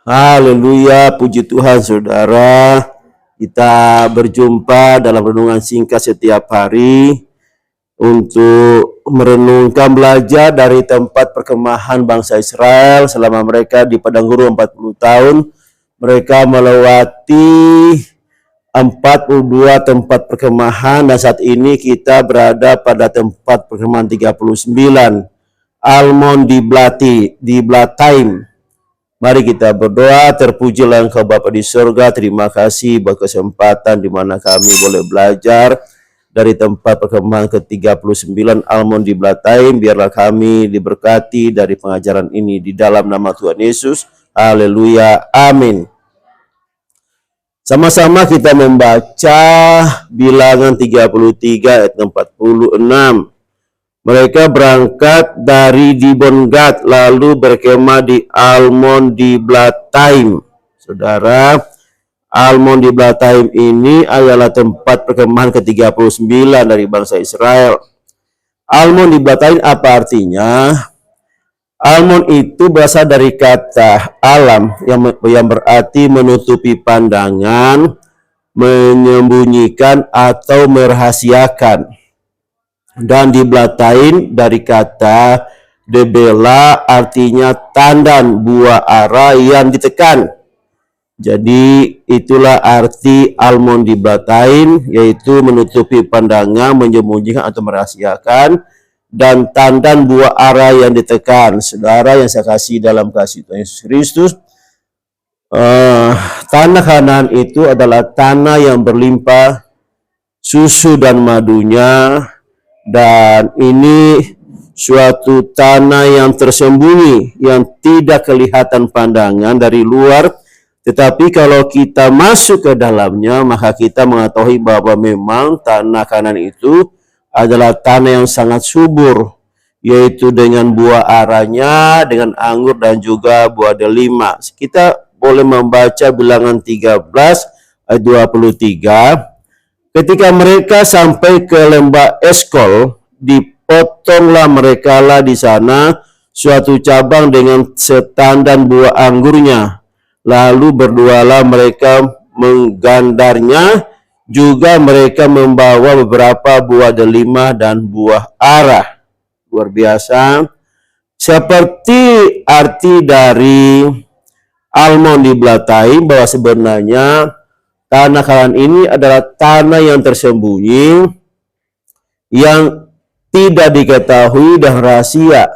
Haleluya, puji Tuhan saudara. Kita berjumpa dalam renungan singkat setiap hari untuk merenungkan belajar dari tempat perkemahan bangsa Israel selama mereka di padang gurun 40 tahun. Mereka melewati 42 tempat perkemahan dan saat ini kita berada pada tempat perkemahan 39, Almon di Blataim. Mari kita berdoa. Terpujilah Engkau Bapa di surga. Terima kasih buat kesempatan di mana kami boleh belajar dari tempat perkemahan ke-39 Almon di Blataim. Biarlah kami diberkati dari pengajaran ini di dalam nama Tuhan Yesus. Haleluya. Amin. Sama-sama kita membaca Bilangan 33 ayat 46. Mereka berangkat dari Dibon Gad lalu berkemah di Almon di Blataim. Saudara, Almon di Blataim ini adalah tempat perkemahan ke-39 dari bangsa Israel. Almon di Blataim apa artinya? Almon itu berasal dari kata alam yang berarti menutupi pandangan, menyembunyikan atau merahasiakan. Dan di Blataim dari kata debela artinya tandan, buah ara yang ditekan. Jadi itulah arti Almon di Blataim, yaitu menutupi pandangan, menyembunyikan atau merahasiakan, dan tandan buah ara yang ditekan. Saudara yang saya kasih dalam kasih Tuhan Yesus Kristus, tanah Kanaan itu adalah tanah yang berlimpah susu dan madunya, dan ini suatu tanah yang tersembunyi, yang tidak kelihatan pandangan dari luar, tetapi kalau kita masuk ke dalamnya, maka kita mengetahui bahwa memang tanah Kanaan itu adalah tanah yang sangat subur, yaitu dengan buah aranya, dengan anggur dan juga buah delima. Kita boleh membaca Bilangan 13 ayat 23. Ketika mereka sampai ke lembah Eskol, dipotonglah mereka lah di sana suatu cabang dengan setandan buah anggurnya. Lalu berdualah mereka menggandarnya. Juga mereka membawa beberapa buah delima dan buah ara. Luar biasa. Seperti arti dari Almon di Blataim, bahwa sebenarnya tanah Kanaan ini adalah tanah yang tersembunyi, yang tidak diketahui dan rahasia.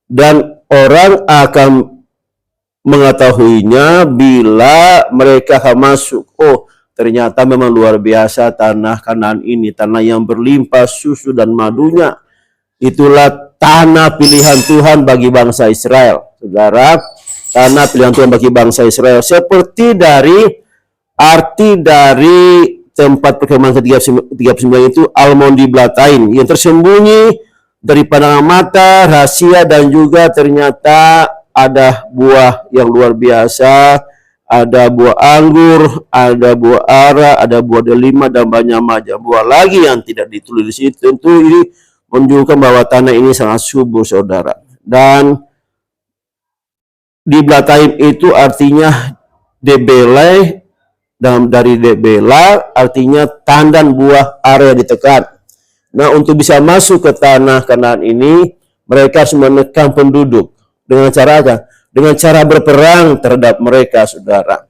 Dan orang akan mengetahuinya bila mereka akan masuk. Oh, ternyata memang luar biasa tanah Kanaan ini, tanah yang berlimpah susu dan madunya. Itulah tanah pilihan Tuhan bagi bangsa Israel. Saudara, tanah pilihan Tuhan bagi bangsa Israel. Seperti dari arti dari tempat perkemahan ke-39 itu Almon di Blataim, yang tersembunyi dari pandangan mata, rahasia, dan juga ternyata ada buah yang luar biasa. Ada buah anggur, ada buah ara, ada buah delima, dan banyak macam buah lagi yang tidak ditulis di sini. Tentu ini menunjukkan bahwa tanah ini sangat subur, saudara. Dan di Blataim itu artinya debela, dan dari debela artinya tandan buah ara yang ditekan. Nah, untuk bisa masuk ke tanah Kanaan ini, mereka harus menekan penduduk. Dengan cara apa? Dengan cara berperang terhadap mereka, saudara.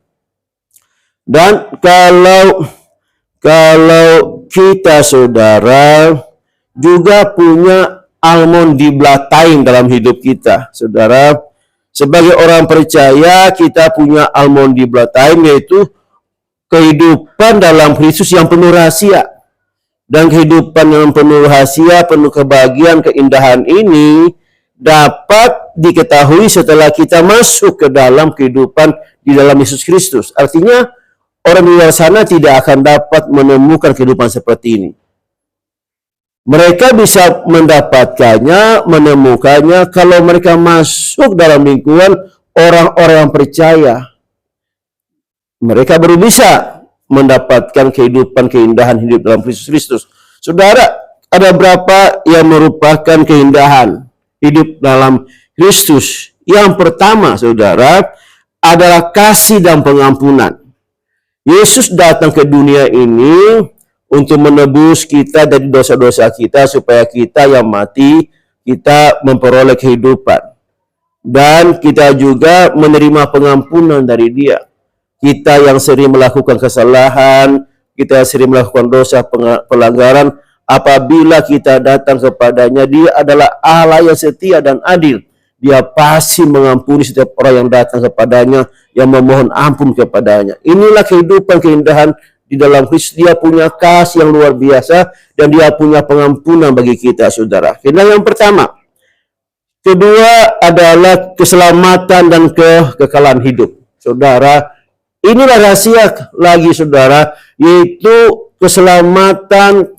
Dan kalau kita, saudara, juga punya Almon di Blataim dalam hidup kita, saudara. Sebagai orang percaya, kita punya Almon di Blataim, yaitu kehidupan dalam Kristus yang penuh rahasia. Dan kehidupan yang penuh rahasia, penuh kebahagiaan, keindahan ini dapat diketahui setelah kita masuk ke dalam kehidupan di dalam Yesus Kristus. Artinya orang di luar sana tidak akan dapat menemukan kehidupan seperti ini. Mereka bisa mendapatkannya, menemukannya kalau mereka masuk dalam lingkungan orang-orang yang percaya. Mereka baru bisa mendapatkan kehidupan, keindahan hidup dalam Kristus. Saudara, ada berapa yang merupakan keindahan hidup dalam Kristus? Yang pertama, saudara, adalah kasih dan pengampunan. Yesus datang ke dunia ini untuk menebus kita dari dosa-dosa kita, supaya kita yang mati, kita memperoleh kehidupan. Dan kita juga menerima pengampunan dari Dia. Kita yang sering melakukan kesalahan, kita sering melakukan dosa pelanggaran, apabila kita datang kepadanya, Dia adalah Allah yang setia dan adil. Dia pasti mengampuni setiap orang yang datang kepadanya, yang memohon ampun kepadanya. Inilah kehidupan keindahan di dalam Kristus. Dia punya kasih yang luar biasa, dan Dia punya pengampunan bagi kita, saudara. Keindahan yang pertama. Kedua adalah keselamatan dan kekekalan hidup. Saudara, inilah rahasia lagi, saudara, yaitu keselamatan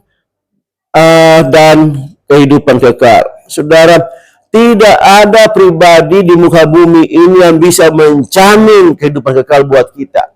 dan kehidupan kekal. Saudara, tidak ada pribadi di muka bumi ini yang bisa menjamin kehidupan kekal buat kita.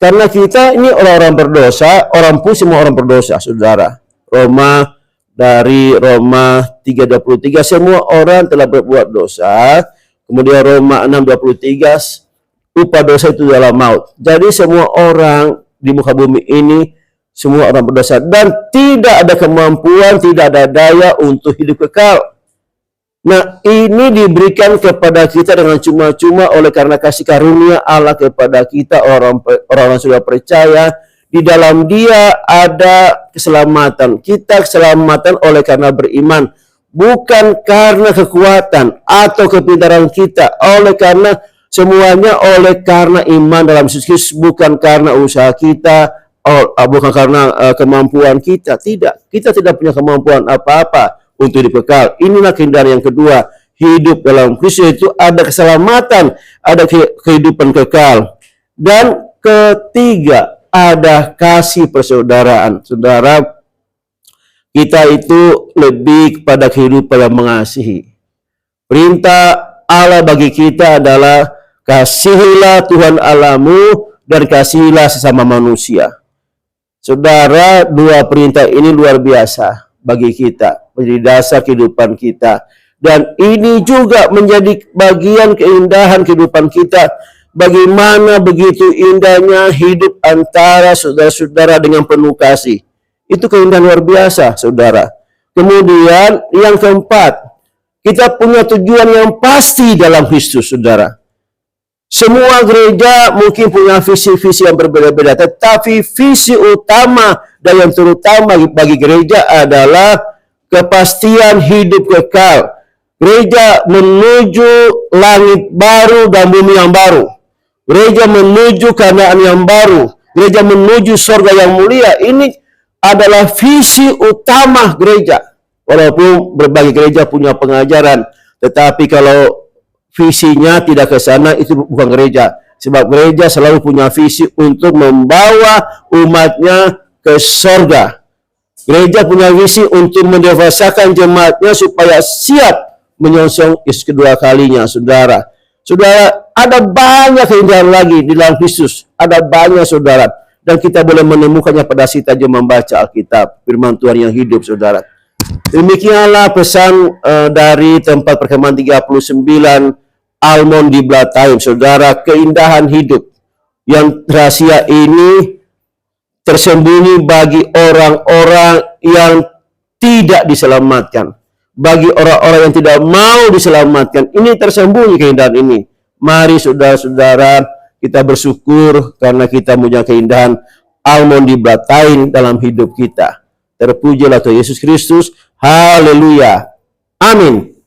Karena kita ini orang-orang berdosa, orang pun semua orang berdosa, saudara. Roma 3:23, semua orang telah berbuat dosa. Kemudian Roma 6:23, upah dosa itu adalah maut. Jadi semua orang di muka bumi ini, semua orang berdosa. Dan tidak ada kemampuan, tidak ada daya untuk hidup kekal. Nah, ini diberikan kepada kita dengan cuma-cuma oleh karena kasih karunia Allah kepada kita, orang-orang sudah percaya. Di dalam Dia ada keselamatan. Kita keselamatan oleh karena beriman, bukan karena kekuatan atau kepintaran kita, oleh karena semuanya oleh karena iman dalam Yesus Kristus, bukan karena usaha kita, bukan karena kemampuan kita. Tidak, kita tidak punya kemampuan apa-apa untuk hidup kekal. Inilah keindahan yang kedua, hidup dalam Kristus, itu ada keselamatan, ada kehidupan kekal. Dan ketiga, ada kasih persaudaraan. Saudara, kita itu lebih kepada kehidupan yang mengasihi. Perintah Allah bagi kita adalah kasihilah Tuhan Allahmu dan kasihilah sesama manusia. Saudara, dua perintah ini luar biasa bagi kita, menjadi dasar kehidupan kita. Dan ini juga menjadi bagian keindahan kehidupan kita. Bagaimana begitu indahnya hidup antara saudara-saudara dengan penuh kasih. Itu keindahan luar biasa, saudara. Kemudian yang keempat, kita punya tujuan yang pasti dalam Kristus, saudara. Semua gereja mungkin punya visi-visi yang berbeda-beda, tetapi visi utama dan yang terutama bagi gereja adalah kepastian hidup kekal. Gereja menuju langit baru dan bumi yang baru. Gereja menuju Kanaan yang baru. Gereja menuju surga yang mulia. Ini adalah visi utama gereja. Walaupun berbagai gereja punya pengajaran, tetapi kalau visinya tidak ke sana, itu bukan gereja. Sebab gereja selalu punya visi untuk membawa umatnya ke surga. Gereja punya visi untuk mendewasakan jemaatnya supaya siap menyongsong Yesus kedua kalinya, saudara. Saudara, ada banyak keindahan lagi di dalam Kristus. Ada banyak, saudara. Dan kita boleh menemukannya pada kita saja membaca Alkitab, firman Tuhan yang hidup, saudara. Demikianlah pesan dari tempat perkemahan 39 Almond di Blatheim, saudara. Keindahan hidup yang rahasia ini tersembunyi bagi orang-orang yang tidak diselamatkan. Bagi orang-orang yang tidak mau diselamatkan, ini tersembunyi keindahan ini. Mari saudara-saudara, kita bersyukur karena kita punya keindahan Almond di Blatheim dalam hidup kita. Terpujilah Tuhan Yesus Kristus. Haleluya. Amin.